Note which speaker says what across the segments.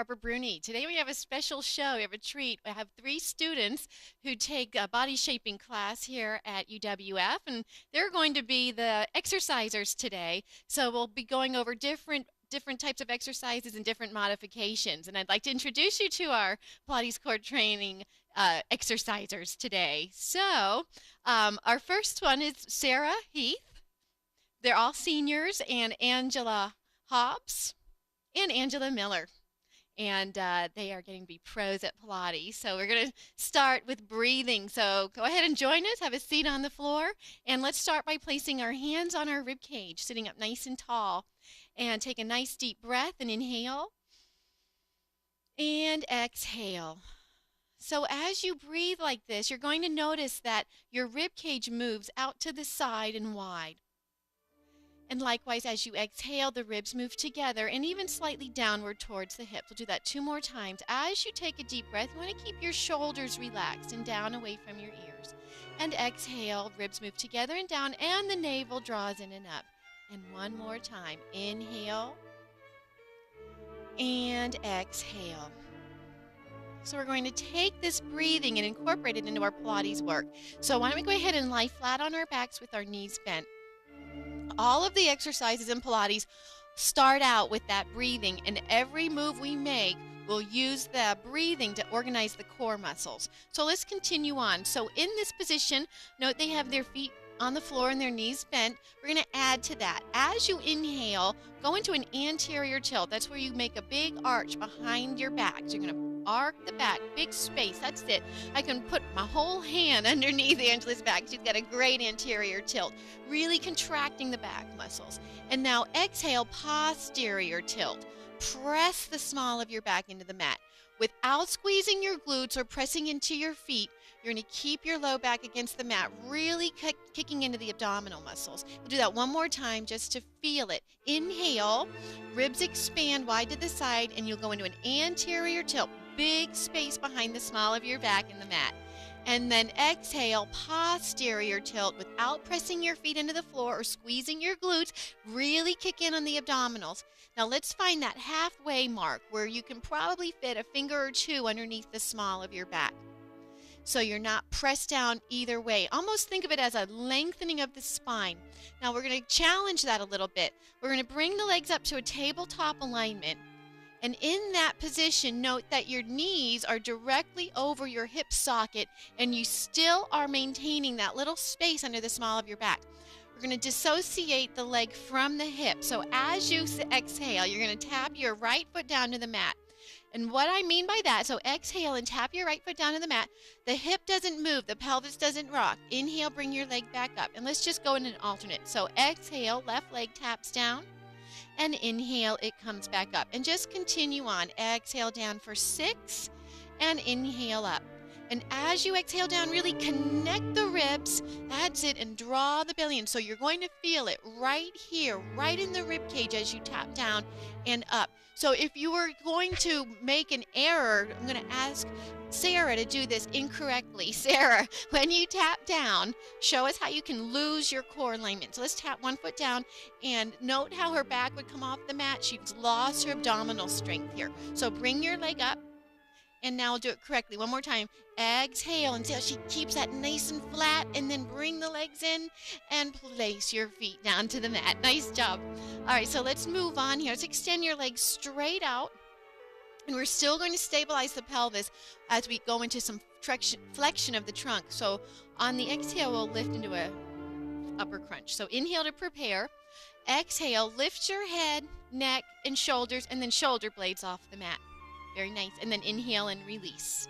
Speaker 1: Barbara Bruni. Today we have a special show. We have a treat. We have three students who take a body shaping class here at UWF, and they're going to be the exercisers today. So we'll be going over different types of exercises and different modifications. And I'd like to introduce you to our Pilates core training exercisers today. So our first one is Sarah Heath. They're all seniors, and Angela Hobbs and Angela Miller. And they are getting to be pros at Pilates. So we're going to start with breathing. So go ahead and join us. Have a seat on the floor. And let's start by placing our hands on our rib cage, sitting up nice and tall. And take a nice deep breath and inhale. And exhale. So as you breathe like this, you're going to notice that your rib cage moves out to the side and wide. And likewise, as you exhale, the ribs move together and even slightly downward towards the hips. We'll do that 2 more times. As you take a deep breath, you want to keep your shoulders relaxed and down away from your ears. And exhale, ribs move together and down, and the navel draws in and up. And 1 more time. Inhale and exhale. So we're going to take this breathing and incorporate it into our Pilates work. So why don't we go ahead and lie flat on our backs with our knees bent. All of the exercises in Pilates start out with that breathing, and every move we make will use the breathing to organize the core muscles. So let's continue on. So in this position, note they have their feet on the floor and their knees bent. We're going to add to that. As you inhale, go into an anterior tilt. That's where you make a big arch behind your back. So you're going to arc the back, big space. That's it. I can put my whole hand underneath Angela's back. She's got a great anterior tilt, really contracting the back muscles. And now exhale, posterior tilt. Press the small of your back into the mat. Without squeezing your glutes or pressing into your feet, you're going to keep your low back against the mat, really kicking into the abdominal muscles. We'll do that 1 more time just to feel it. Inhale, ribs expand wide to the side, and you'll go into an anterior tilt, big space behind the small of your back in the mat. And then exhale, posterior tilt without pressing your feet into the floor or squeezing your glutes. Really kick in on the abdominals. Now let's find that halfway mark where you can probably fit a finger or 2 underneath the small of your back. So you're not pressed down either way. Almost think of it as a lengthening of the spine. Now we're going to challenge that a little bit. We're going to bring the legs up to a tabletop alignment. And in that position, note that your knees are directly over your hip socket, and you still are maintaining that little space under the small of your back. We're going to dissociate the leg from the hip. So as you exhale, you're going to tap your right foot down to the mat. And what I mean by that, so exhale and tap your right foot down to the mat. The hip doesn't move. The pelvis doesn't rock. Inhale, bring your leg back up. And let's just go in an alternate. So exhale, left leg taps down. And inhale, it comes back up. And just continue on. Exhale down for 6. And inhale up. And as you exhale down, really connect the ribs. That's it. And draw the belly in. So you're going to feel it right here, right in the rib cage as you tap down and up. So if you were going to make an error, I'm going to ask Sarah to do this incorrectly. Sarah, when you tap down, show us how you can lose your core alignment. So let's tap 1 foot down and note how her back would come off the mat. She's lost her abdominal strength here. So bring your leg up. And now do it correctly. 1 more time. Exhale until she keeps that nice and flat, and then bring the legs in and place your feet down to the mat. Nice job. All right, so let's move on here. Let's extend your legs straight out. And we're still going to stabilize the pelvis as we go into some flexion of the trunk. So on the exhale, we'll lift into a upper crunch. So inhale to prepare. Exhale, lift your head, neck, and shoulders, and then shoulder blades off the mat. Very nice. And then inhale and release.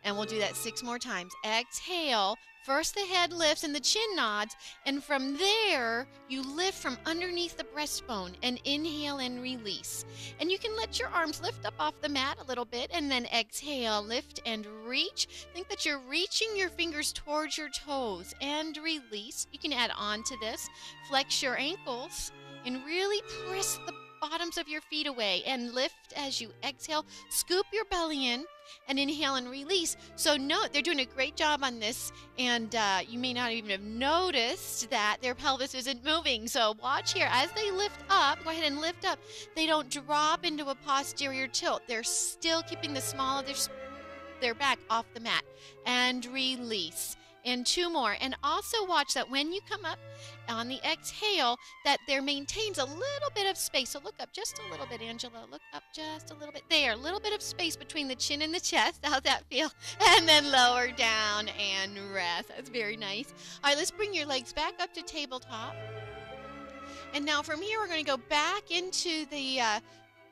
Speaker 1: And we'll do that 6 more times. Exhale. First the head lifts and the chin nods. And from there, you lift from underneath the breastbone and inhale and release. And you can let your arms lift up off the mat a little bit. And then exhale, lift and reach. Think that you're reaching your fingers towards your toes and release. You can add on to this. Flex your ankles and really press the bottoms of your feet away and lift as you exhale. Scoop your belly in and inhale and release. So note, they're doing a great job on this, and you may not even have noticed that their pelvis isn't moving. So watch here. As they lift up, go ahead and lift up. They don't drop into a posterior tilt. They're still keeping the small of their back off the mat. And release. And 2 more. And also watch that when you come up on the exhale, that there maintains a little bit of space. So look up just a little bit, Angela. Look up just a little bit. There, a little bit of space between the chin and the chest. How's that feel? And then lower down and rest. That's very nice. All right, let's bring your legs back up to tabletop. And now from here, we're going to go back into the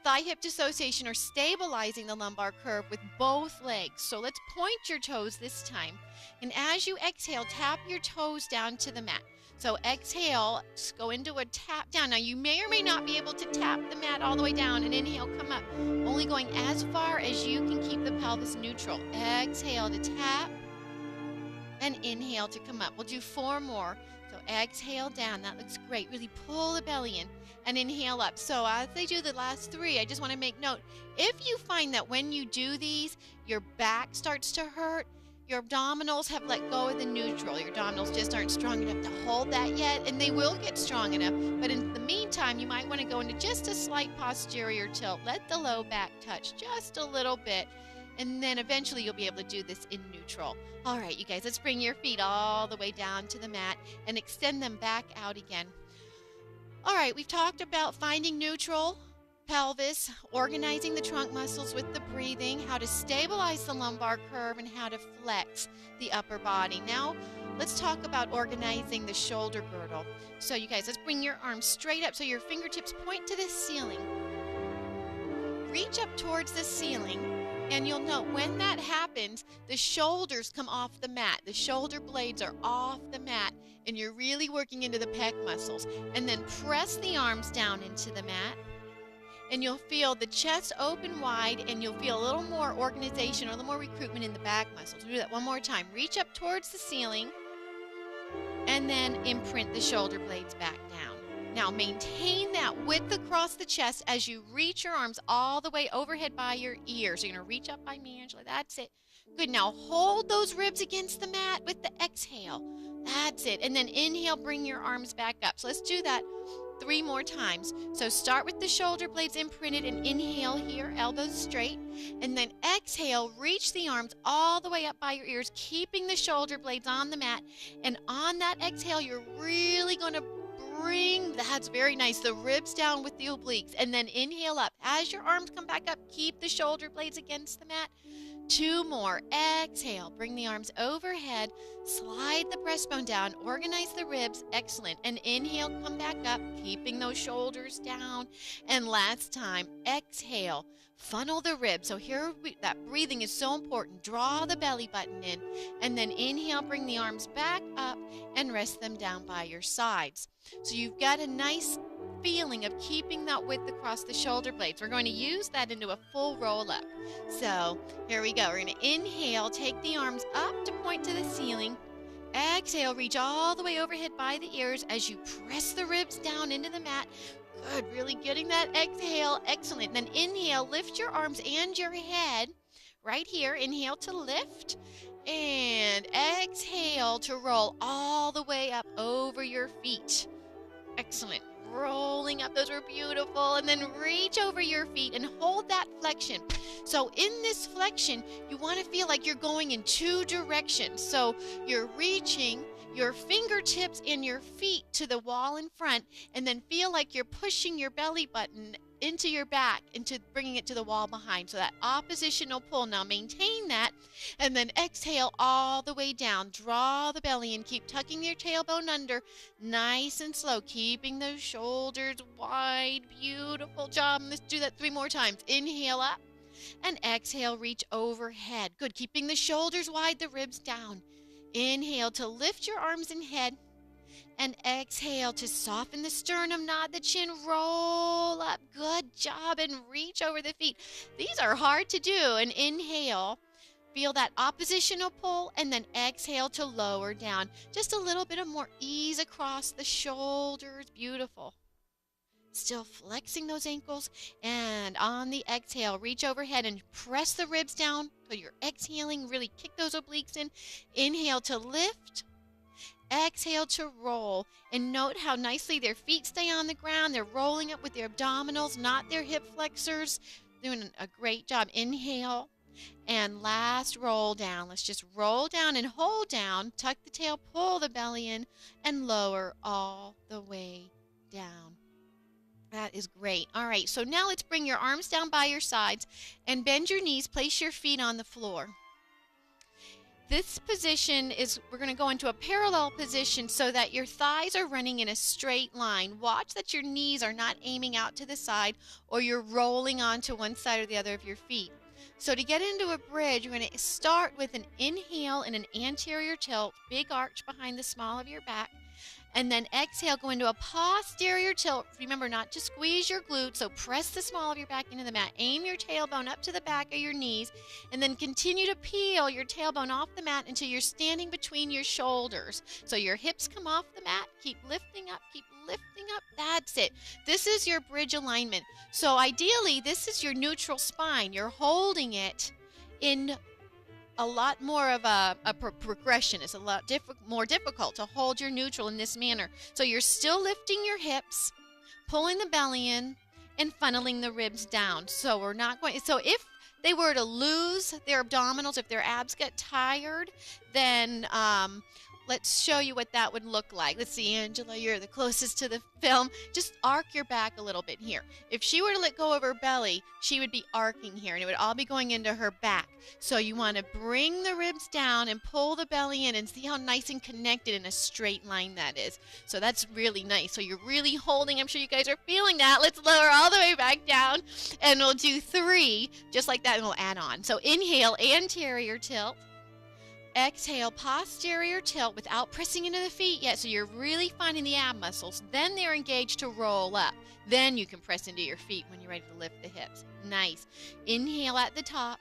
Speaker 1: thigh-hip dissociation, or stabilizing the lumbar curve with both legs. So let's point your toes this time. And as you exhale, tap your toes down to the mat. So exhale, go into a tap down. Now you may or may not be able to tap the mat all the way down, and inhale, come up. Only going as far as you can keep the pelvis neutral. Exhale to tap, and inhale to come up. We'll do 4 more. So exhale down. That looks great. Really pull the belly in and inhale up. So as they do the last 3, I just want to make note. If you find that when you do these, your back starts to hurt, your abdominals have let go of the neutral. Your abdominals just aren't strong enough to hold that yet, and they will get strong enough. But in the meantime, you might want to go into just a slight posterior tilt. Let the low back touch just a little bit, and then eventually you'll be able to do this in neutral. All right, you guys, let's bring your feet all the way down to the mat and extend them back out again. All right, we've talked about finding neutral pelvis, organizing the trunk muscles with the breathing, how to stabilize the lumbar curve, and how to flex the upper body. Now, let's talk about organizing the shoulder girdle. So you guys, let's bring your arms straight up so your fingertips point to the ceiling. Reach up towards the ceiling, and you'll note when that happens, the shoulders come off the mat. The shoulder blades are off the mat, and you're really working into the pec muscles. And then press the arms down into the mat. And you'll feel the chest open wide, and you'll feel a little more organization or a little more recruitment in the back muscles. We'll do that one more time. Reach up towards the ceiling, and then imprint the shoulder blades back down. Now maintain that width across the chest as you reach your arms all the way overhead by your ears. So you're going to reach up by me, Angela. That's it. Good. Now hold those ribs against the mat with the exhale. That's it. And then inhale, bring your arms back up. So let's do that 3 more times. So start with the shoulder blades imprinted and inhale here, elbows straight. And then exhale, reach the arms all the way up by your ears, keeping the shoulder blades on the mat. And on that exhale, you're really going to bring, that's very nice, the ribs down with the obliques. And then inhale up. As your arms come back up, keep the shoulder blades against the mat. 2 more. Exhale. Bring the arms overhead. Slide the breastbone down. Organize the ribs. Excellent. And inhale, come back up, keeping those shoulders down. And last time, exhale. Funnel the ribs. So here, that breathing is so important. Draw the belly button in. And then inhale, bring the arms back up and rest them down by your sides. So you've got a nice feeling of keeping that width across the shoulder blades. We're going to use that into a full roll up. So here we go. We're going to inhale, take the arms up to point to the ceiling. Exhale, reach all the way overhead by the ears as you press the ribs down into the mat. Good, really getting that exhale. Excellent. Then inhale, lift your arms and your head right here. Inhale to lift, and exhale to roll all the way up over your feet. Excellent. Rolling up, those were beautiful. And then reach over your feet and hold that flexion. So in this flexion, you want to feel like you're going in 2 directions. So you're reaching your fingertips and your feet to the wall in front, and then feel like you're pushing your belly button into your back, into bringing it to the wall behind. So that oppositional pull. Now maintain that, and then exhale all the way down. Draw the belly and keep tucking your tailbone under, nice and slow, keeping those shoulders wide. Beautiful job. Let's do that 3 more times. Inhale up, and exhale, reach overhead. Good. Keeping the shoulders wide, the ribs down. Inhale to lift your arms and head, and exhale to soften the sternum, nod the chin, roll up. Good job, and reach over the feet. These are hard to do. And inhale, feel that oppositional pull, and then exhale to lower down. Just a little bit of more ease across the shoulders. Beautiful. Still flexing those ankles. And on the exhale, reach overhead and press the ribs down. So you're exhaling, really kick those obliques in. Inhale to lift. Exhale to roll. And note how nicely their feet stay on the ground. They're rolling up with their abdominals, not their hip flexors. Doing a great job. Inhale. And last roll down. Let's just roll down and hold down. Tuck the tail, pull the belly in, and lower all the way down. That is great. All right, so now let's bring your arms down by your sides and bend your knees. Place your feet on the floor. This position is, we're going to go into a parallel position so that your thighs are running in a straight line. Watch that your knees are not aiming out to the side or you're rolling onto one side or the other of your feet. So to get into a bridge, you're going to start with an inhale and an anterior tilt, big arch behind the small of your back. And then exhale, go into a posterior tilt. Remember not to squeeze your glutes, so press the small of your back into the mat. Aim your tailbone up to the back of your knees, and then continue to peel your tailbone off the mat until you're standing between your shoulders. So your hips come off the mat. Keep lifting up, keep lifting up. That's it. This is your bridge alignment. So ideally, this is your neutral spine. You're holding it in a lot more of a progression. It's a lot more difficult to hold your neutral in this manner. So you're still lifting your hips, pulling the belly in, and funneling the ribs down. So we're not going. So if they were to lose their abdominals, if their abs get tired, then let's show you what that would look like. Let's see, Angela, you're the closest to the film. Just arc your back a little bit here. If she were to let go of her belly, she would be arcing here, and it would all be going into her back. So you want to bring the ribs down and pull the belly in and see how nice and connected in a straight line that is. So that's really nice. So you're really holding. I'm sure you guys are feeling that. Let's lower all the way back down, and we'll do 3, just like that, and we'll add on. So inhale, anterior tilt. Exhale, posterior tilt without pressing into the feet yet. So you're really finding the ab muscles. Then they're engaged to roll up. Then you can press into your feet when you're ready to lift the hips. Nice. Inhale at the top.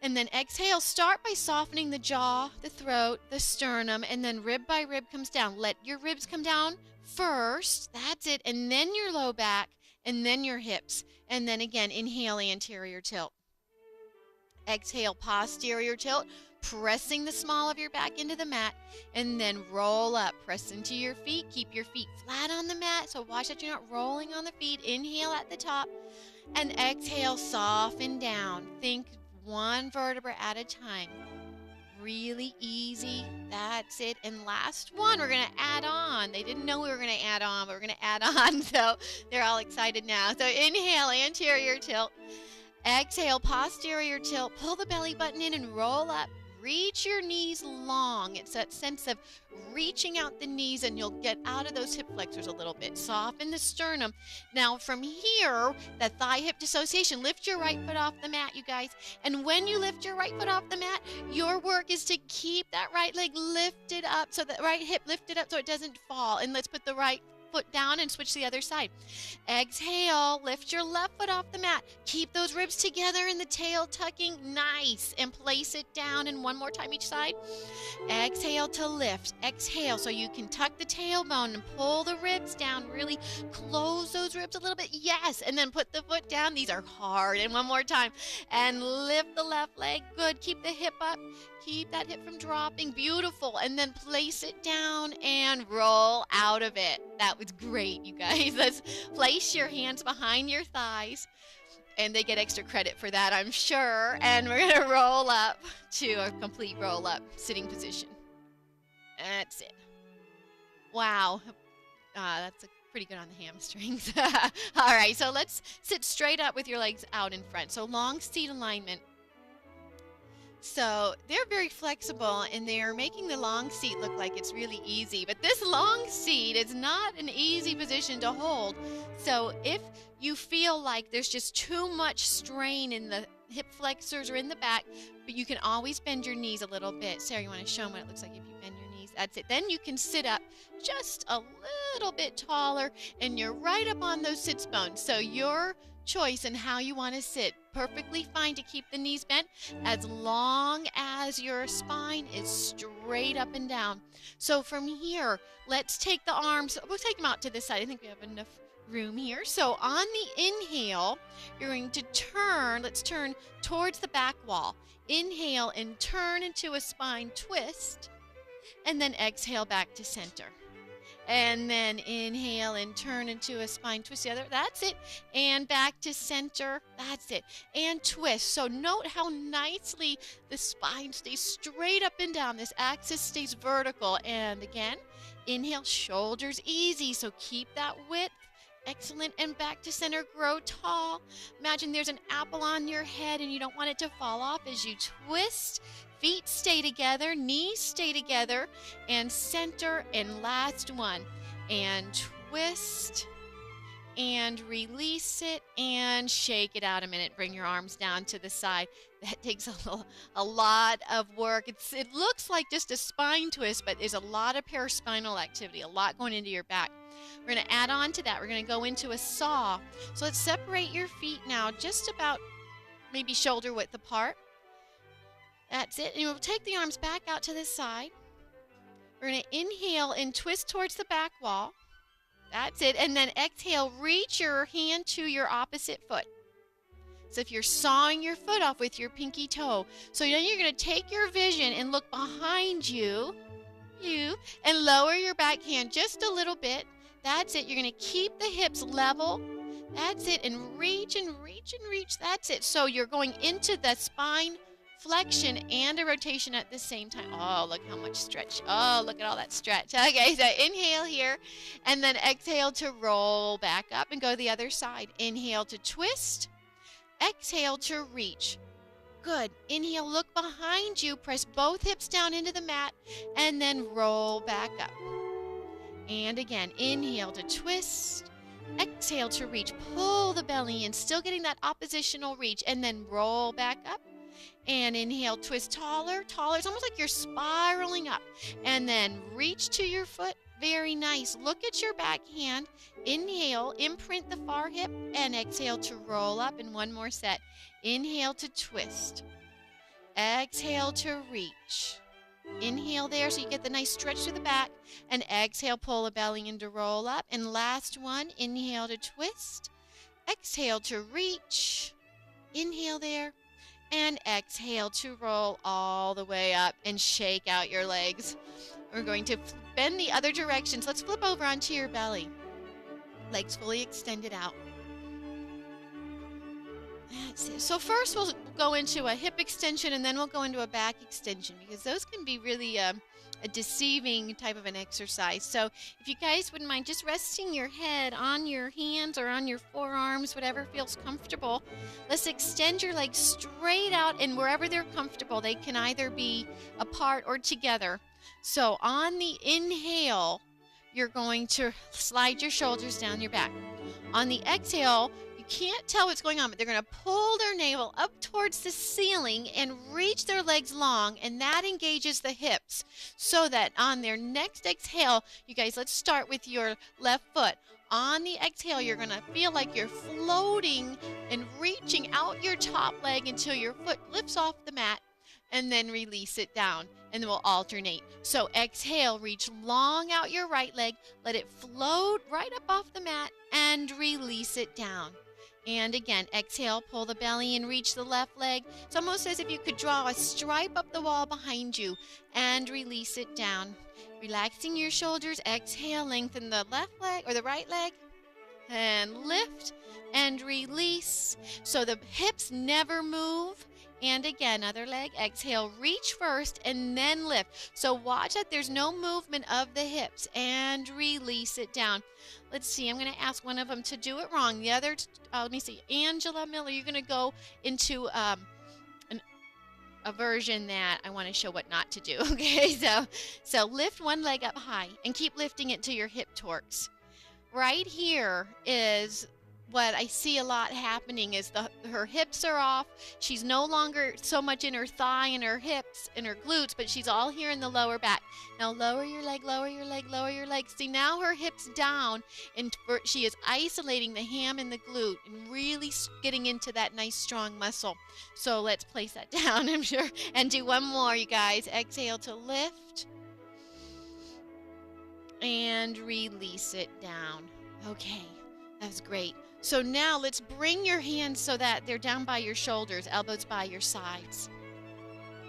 Speaker 1: And then exhale. Start by softening the jaw, the throat, the sternum, and then rib by rib comes down. Let your ribs come down first. That's it. And then your low back, and then your hips. And then again, inhale, anterior tilt. Exhale, posterior tilt. Pressing the small of your back into the mat, and then roll up. Press into your feet. Keep your feet flat on the mat, so watch that you're not rolling on the feet. Inhale at the top, and exhale, soften down. Think one vertebra at a time. Really easy. That's it. And last one, we're going to add on. They didn't know we were going to add on, but we're going to add on, so they're all excited now. So inhale, anterior tilt. Exhale, posterior tilt. Pull the belly button in and roll up. Reach your knees long. It's that sense of reaching out the knees, and you'll get out of those hip flexors a little bit. Soften the sternum. Now from here, that thigh-hip dissociation, lift your right foot off the mat, you guys. And when you lift your right foot off the mat, your work is to keep that right leg lifted up, so that right hip lifted up so it doesn't fall. And let's put the right foot down and switch to the other side. Exhale, lift your left foot off the mat. Keep those ribs together in the tail tucking. Nice. And place it down, and one more time each side. Exhale to lift. Exhale so you can tuck the tailbone and pull the ribs down. Really close those ribs a little bit. Yes. And then put the foot down. These are hard. And one more time. And lift the left leg. Good. Keep the hip up. Keep that hip from dropping. Beautiful. And then place it down and roll out of it. That was great, you guys. Let's place your hands behind your thighs. And they get extra credit for that, I'm sure. And we're going to roll up to a complete roll up sitting position. That's it. Wow. That's pretty good on the hamstrings. All right, so let's sit straight up with your legs out in front. So long seat alignment. So they're very flexible, and they're making the long seat look like it's really easy. But this long seat is not an easy position to hold. So if you feel like there's just too much strain in the hip flexors or in the back, but you can always bend your knees a little bit. Sarah, you want to show them what it looks like if you bend your knees? That's it. Then you can sit up just a little bit taller, and you're right up on those sits bones. So your choice in how you want to sit. Perfectly fine to keep the knees bent as long as your spine is straight up and down. So from here, let's take the arms. We'll take them out to this side. I think we have enough room here. So on the inhale, you're going to turn. Let's turn towards the back wall. Inhale and turn into a spine twist, and then exhale back to center. And then inhale and turn into a spine twist the other. That's it. And back to center. That's it. And twist. So note how nicely the spine stays straight up and down. This axis stays vertical. And again, inhale, shoulders easy. So keep that width. Excellent. And back to center. Grow tall. Imagine there's an apple on your head and you don't want it to fall off as you twist. Feet stay together, knees stay together, and center, and last one. And twist, and release it, and shake it out a minute. Bring your arms down to the side. That takes a lot of work. It looks like just a spine twist, but there's a lot of paraspinal activity, a lot going into your back. We're going to add on to that. We're going to go into a saw. So let's separate your feet now, just about maybe shoulder width apart. That's it. And we'll take the arms back out to the side. We're going to inhale and twist towards the back wall. That's it. And then exhale, reach your hand to your opposite foot. So if you're sawing your foot off with your pinky toe. So then you're going to take your vision and look behind you, and lower your back hand just a little bit. That's it. You're going to keep the hips level. That's it. And reach and reach and reach. That's it. So you're going into the spine flexion and a rotation at the same time. Oh, look how much stretch. Oh, look at all that stretch. Okay, so inhale here, and then exhale to roll back up and go the other side. Inhale to twist. Exhale to reach. Good. Inhale, look behind you. Press both hips down into the mat, and then roll back up. And again, inhale to twist. Exhale to reach. Pull the belly in, still getting that oppositional reach, and then roll back up. And inhale, twist taller, taller. It's almost like you're spiraling up. And then reach to your foot. Very nice. Look at your back hand. Inhale, imprint the far hip, and exhale to roll up. And one more set. Inhale to twist. Exhale to reach. Inhale there so you get the nice stretch to the back. And exhale, pull the belly in to roll up. And last one, inhale to twist. Exhale to reach. Inhale there. And exhale to roll all the way up and shake out your legs. We're going to bend the other direction. So let's flip over onto your belly. Legs fully extended out. That's it. So first we'll go into a hip extension, and then we'll go into a back extension, because those can be really a deceiving type of an exercise. So if you guys wouldn't mind just resting your head on your hands or on your forearms, whatever feels comfortable. Let's extend your legs straight out, and wherever they're comfortable, they can either be apart or together. So on the inhale, you're going to slide your shoulders down your back. On the exhale, can't tell what's going on, but they're going to pull their navel up towards the ceiling and reach their legs long, and that engages the hips, so that on their next exhale, you guys, let's start with your left foot. On the exhale, you're going to feel like you're floating and reaching out your top leg until your foot lifts off the mat, and then release it down, and then we'll alternate. So exhale, reach long out your right leg, let it float right up off the mat, and release it down. And again, exhale, pull the belly and reach the left leg. It's almost as if you could draw a stripe up the wall behind you, and release it down. Relaxing your shoulders, exhale, lengthen the left leg or the right leg, and lift and release. So the hips never move. And again, other leg, exhale, reach first and then lift. So watch that there's no movement of the hips, and release it down. Let's see, I'm going to ask one of them to do it wrong. The other, let me see, Angela Miller, you're going to go into a version that I want to show what not to do. Okay, so lift one leg up high and keep lifting it to your hip torques. Right here is what I see a lot happening is her hips are off. She's no longer so much in her thigh and her hips and her glutes, but she's all here in the lower back. Now lower your leg, lower your leg, lower your leg. See, now her hips down, and she is isolating the ham and the glute and really getting into that nice strong muscle. So let's place that down, I'm sure, and do one more, you guys. Exhale to lift and release it down. Okay. That's great. So now let's bring your hands so that they're down by your shoulders, elbows by your sides.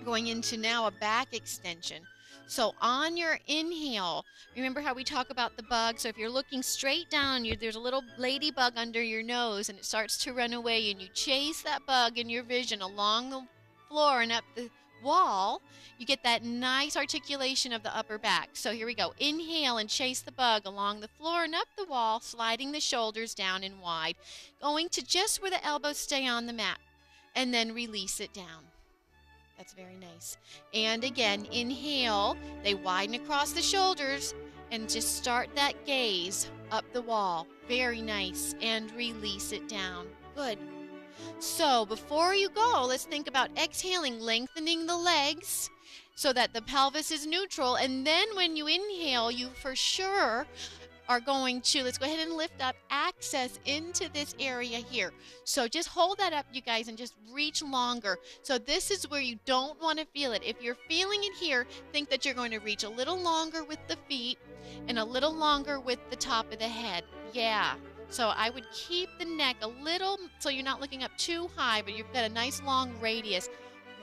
Speaker 1: Going into now a back extension. So on your inhale, remember how we talk about the bug? So if you're looking straight down, there's a little ladybug under your nose and it starts to run away, and you chase that bug in your vision along the floor and up the wall, you get that nice articulation of the upper back. So here we go. Inhale and chase the bug along the floor and up the wall, sliding the shoulders down and wide, going to just where the elbows stay on the mat, and then release it down. That's very nice. And again, inhale, they widen across the shoulders, and just start that gaze up the wall. Very nice. And release it down. Good. So before you go, let's think about exhaling, lengthening the legs so that the pelvis is neutral. And then when you inhale, you for sure are going to, let's go ahead and lift up, access into this area here. So just hold that up, you guys, and just reach longer. So this is where you don't want to feel it. If you're feeling it here, think that you're going to reach a little longer with the feet and a little longer with the top of the head. Yeah. So I would keep the neck a little, so you're not looking up too high, but you've got a nice long radius.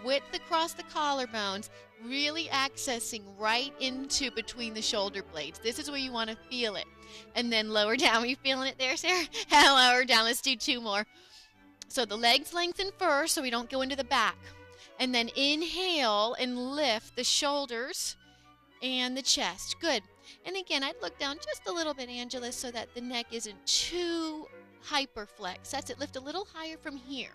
Speaker 1: Width across the collarbones, really accessing right into between the shoulder blades. This is where you want to feel it. And then lower down. Are you feeling it there, Sarah? And lower down. Let's do two more. So the legs lengthen first so we don't go into the back. And then inhale and lift the shoulders and the chest. Good. And again, I'd look down just a little bit, Angela, so that the neck isn't too hyperflex. That's it. Lift a little higher from here.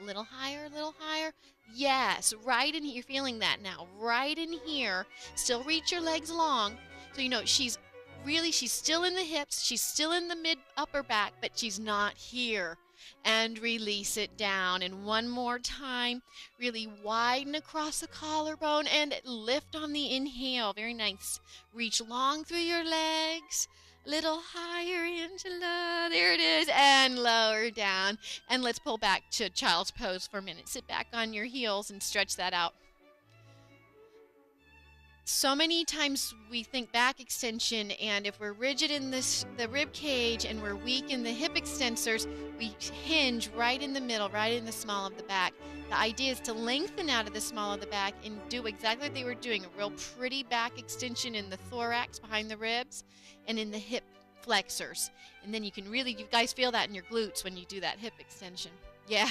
Speaker 1: A little higher, a little higher. Yes, right in here. You're feeling that now. Right in here. Still reach your legs long. So you know she's still in the hips. She's still in the mid upper back, but she's not here. And release it down. And one more time. Really widen across the collarbone and lift on the inhale. Very nice. Reach long through your legs. Little higher, Angela. There it is. And lower down. And let's pull back to child's pose for a minute. Sit back on your heels and stretch that out. So many times we think back extension, and if we're rigid in the rib cage and we're weak in the hip extensors, we hinge right in the middle, right in the small of the back. The idea is to lengthen out of the small of the back and do exactly what they were doing, a real pretty back extension in the thorax behind the ribs and in the hip flexors. And then you can really, you guys feel that in your glutes when you do that hip extension. Yeah.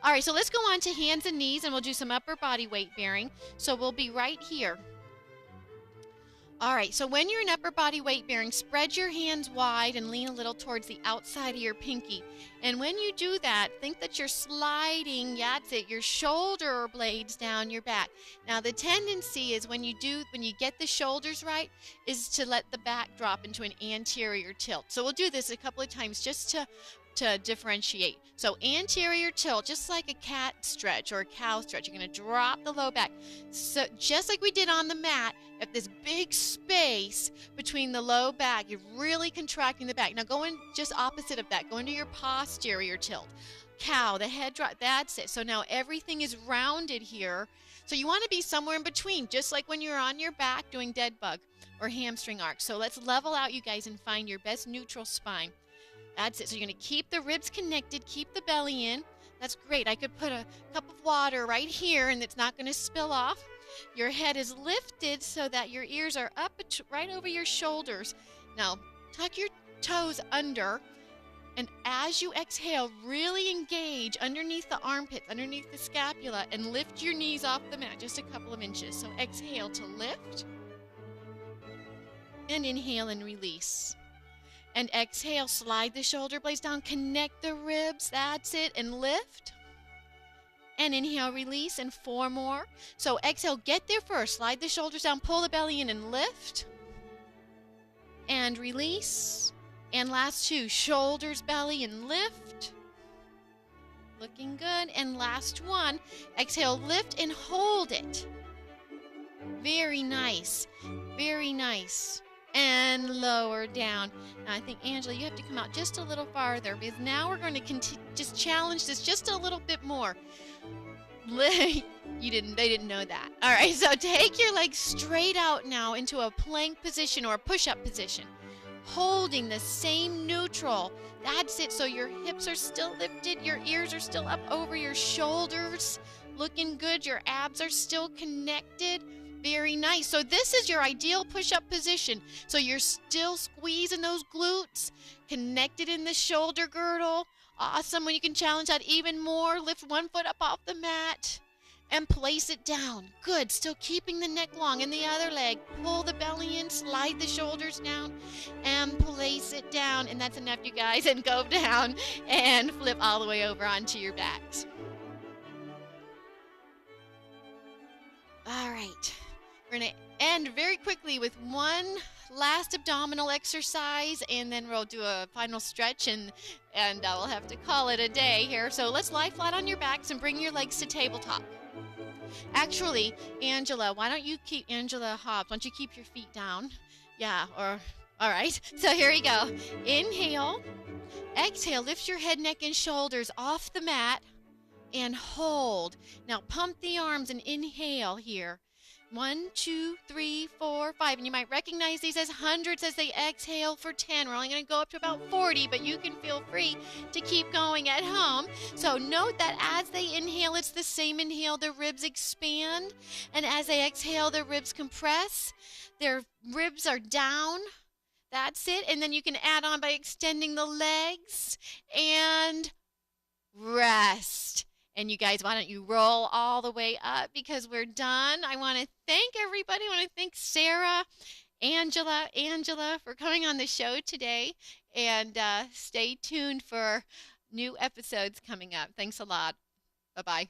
Speaker 1: All right, so let's go on to hands and knees, and we'll do some upper body weight bearing. So we'll be right here. All right, so when you're in upper body weight bearing, spread your hands wide and lean a little towards the outside of your pinky. And when you do that, think that you're sliding, that's it, your shoulder blades down your back. Now the tendency is when you get the shoulders right, is to let the back drop into an anterior tilt. So we'll do this a couple of times just to differentiate. So anterior tilt, just like a cat stretch or a cow stretch. You're going to drop the low back. So just like we did on the mat, at this big space between the low back, you're really contracting the back. Now go in just opposite of that. Go into your posterior tilt. Cow, the head drop, that's it. So now everything is rounded here. So you want to be somewhere in between, just like when you're on your back doing dead bug or hamstring arch. So let's level out, you guys, and find your best neutral spine. That's it. So you're going to keep the ribs connected, keep the belly in. That's great. I could put a cup of water right here and it's not going to spill off. Your head is lifted so that your ears are up right over your shoulders. Now, tuck your toes under, and as you exhale, really engage underneath the armpits, underneath the scapula, and lift your knees off the mat just a couple of inches. So exhale to lift, and inhale and release. And exhale, slide the shoulder blades down, connect the ribs, that's it, and lift. And inhale, release, and 4 more. So exhale, get there first, slide the shoulders down, pull the belly in, and lift. And release. And last 2, shoulders, belly, and lift. Looking good. And last 1, exhale, lift, and hold it. Very nice, very nice. And lower down. Now I think, Angela, you have to come out just a little farther, because now we're going to just challenge this just a little bit more. They didn't know that. All right, so take your legs straight out now into a plank position or a push-up position. holding the same neutral. That's it. So your hips are still lifted, your ears are still up over your shoulders, looking good. Your abs are still connected. Very nice. So this is your ideal push-up position. So you're still squeezing those glutes, connected in the shoulder girdle. Awesome. When you can challenge that even more, lift one foot up off the mat and place it down. Good. Still keeping the neck long. And the other leg, pull the belly in, slide the shoulders down, and place it down. And that's enough, you guys. And go down and flip all the way over onto your backs. All right. We're going to end very quickly with one last abdominal exercise, and then we'll do a final stretch, and we'll have to call it a day here. So let's lie flat on your backs and bring your legs to tabletop. Actually, Angela Hobbs, why don't you keep your feet down? Yeah, all right. So here we go. Inhale. Exhale. Lift your head, neck, and shoulders off the mat and hold. Now pump the arms and inhale here. 1, 2, 3, 4, 5. And you might recognize these as hundreds as they exhale for 10. We're only going to go up to about 40, but you can feel free to keep going at home. So note that as they inhale, it's the same inhale. The ribs expand. And as they exhale, the ribs compress. Their ribs are down. That's it. And then you can add on by extending the legs and rest. And you guys, why don't you roll all the way up because we're done. I want to thank everybody. I want to thank Sarah, Angela for coming on the show today. And stay tuned for new episodes coming up. Thanks a lot. Bye-bye.